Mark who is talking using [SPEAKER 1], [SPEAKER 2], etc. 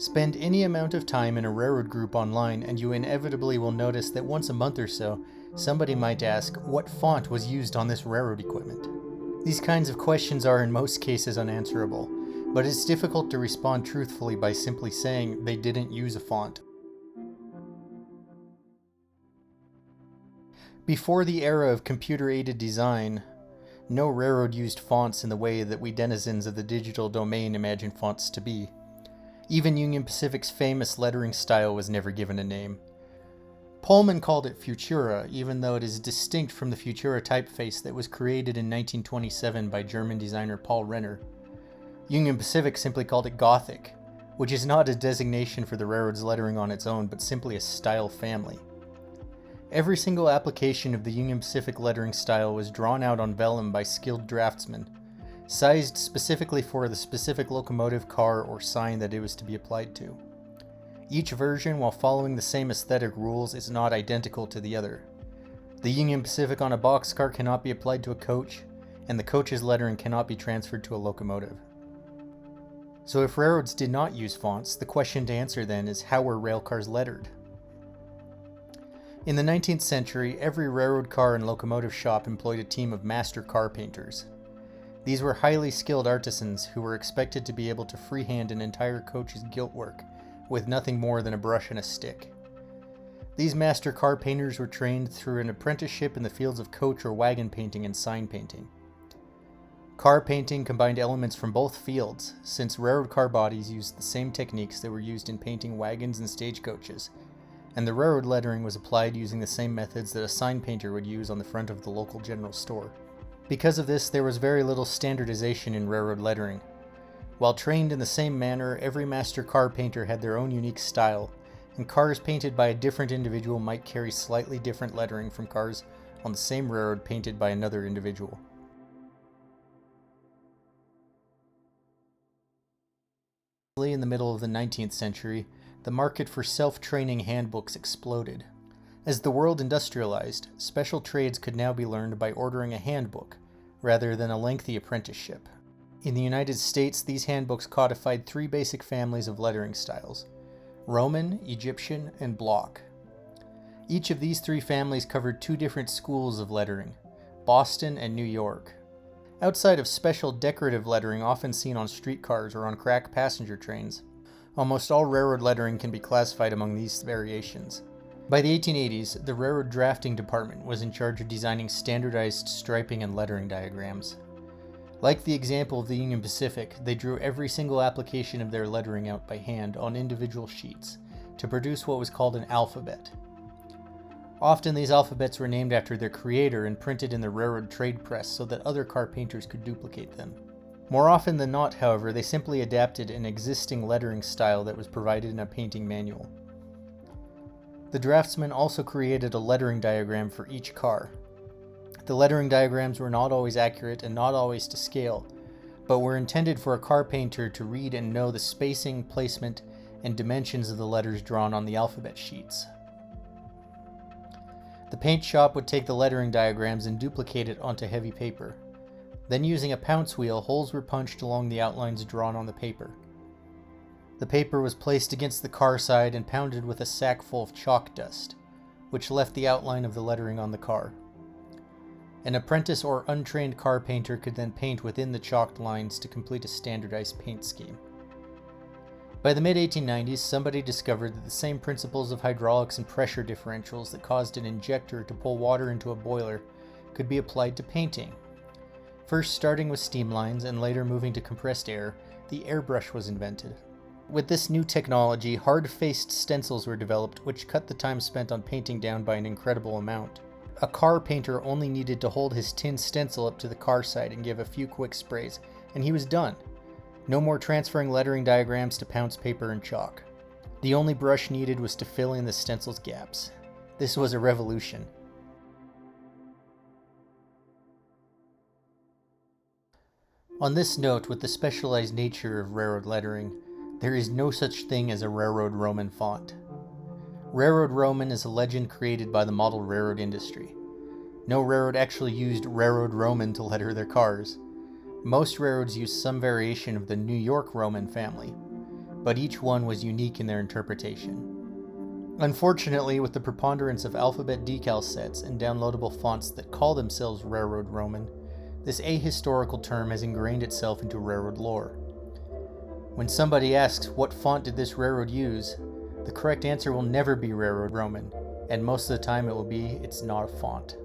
[SPEAKER 1] Spend any amount of time in a railroad group online and you inevitably will notice that once a month or so, somebody might ask what font was used on this railroad equipment. These kinds of questions are in most cases unanswerable, but it's difficult to respond truthfully by simply saying they didn't use a font. Before the era of computer-aided design, no railroad used fonts in the way that we denizens of the digital domain imagine fonts to be. Even Union Pacific's famous lettering style was never given a name. Pullman called it Futura, even though it is distinct from the Futura typeface that was created in 1927 by German designer Paul Renner. Union Pacific simply called it Gothic, which is not a designation for the railroad's lettering on its own, but simply a style family. Every single application of the Union Pacific lettering style was drawn out on vellum by skilled draftsmen, sized specifically for the specific locomotive, car, or sign that it was to be applied to. Each version, while following the same aesthetic rules, is not identical to the other. The Union Pacific on a boxcar cannot be applied to a coach, and the coach's lettering cannot be transferred to a locomotive. So if railroads did not use fonts, the question to answer then is, how were railcars lettered? In the 19th century, every railroad car and locomotive shop employed a team of master car painters. These were highly skilled artisans who were expected to be able to freehand an entire coach's giltwork with nothing more than a brush and a stick. These master car painters were trained through an apprenticeship in the fields of coach or wagon painting and sign painting. Car painting combined elements from both fields, since railroad car bodies used the same techniques that were used in painting wagons and stagecoaches, and the railroad lettering was applied using the same methods that a sign painter would use on the front of the local general store. Because of this, there was very little standardization in railroad lettering. While trained in the same manner, every master car painter had their own unique style, and cars painted by a different individual might carry slightly different lettering from cars on the same railroad painted by another individual. In the middle of the 19th century, the market for self-training handbooks exploded. As the world industrialized, special trades could now be learned by ordering a handbook, rather than a lengthy apprenticeship. In the United States, these handbooks codified three basic families of lettering styles: Roman, Egyptian, and block. Each of these three families covered two different schools of lettering, Boston and New York. Outside of special decorative lettering often seen on streetcars or on crack passenger trains, almost all railroad lettering can be classified among these variations. By the 1880s, the Railroad Drafting Department was in charge of designing standardized striping and lettering diagrams. Like the example of the Union Pacific, they drew every single application of their lettering out by hand on individual sheets to produce what was called an alphabet. Often these alphabets were named after their creator and printed in the railroad trade press so that other car painters could duplicate them. More often than not, however, they simply adapted an existing lettering style that was provided in a painting manual. The draftsman also created a lettering diagram for each car. The lettering diagrams were not always accurate and not always to scale, but were intended for a car painter to read and know the spacing, placement, and dimensions of the letters drawn on the alphabet sheets. The paint shop would take the lettering diagrams and duplicate it onto heavy paper. Then using a pounce wheel, holes were punched along the outlines drawn on the paper. The paper was placed against the car side and pounded with a sack full of chalk dust, which left the outline of the lettering on the car. An apprentice or untrained car painter could then paint within the chalked lines to complete a standardized paint scheme. By the mid-1890s, somebody discovered that the same principles of hydraulics and pressure differentials that caused an injector to pull water into a boiler could be applied to painting. First starting with steam lines and later moving to compressed air, the airbrush was invented. With this new technology, hard-faced stencils were developed which cut the time spent on painting down by an incredible amount. A car painter only needed to hold his tin stencil up to the car side and give a few quick sprays, and he was done. No more transferring lettering diagrams to pounce paper and chalk. The only brush needed was to fill in the stencil's gaps. This was a revolution. On this note, with the specialized nature of railroad lettering, there is no such thing as a Railroad Roman font. Railroad Roman is a legend created by the model railroad industry. No railroad actually used Railroad Roman to letter their cars. Most railroads use some variation of the New York Roman family. but each one was unique in their interpretation. Unfortunately, with the preponderance of alphabet decal sets and downloadable fonts that call themselves Railroad Roman, this ahistorical term has ingrained itself into railroad lore. When somebody asks what font did this railroad use, the correct answer will never be Railroad Roman, and most of the time it will be it's not a font.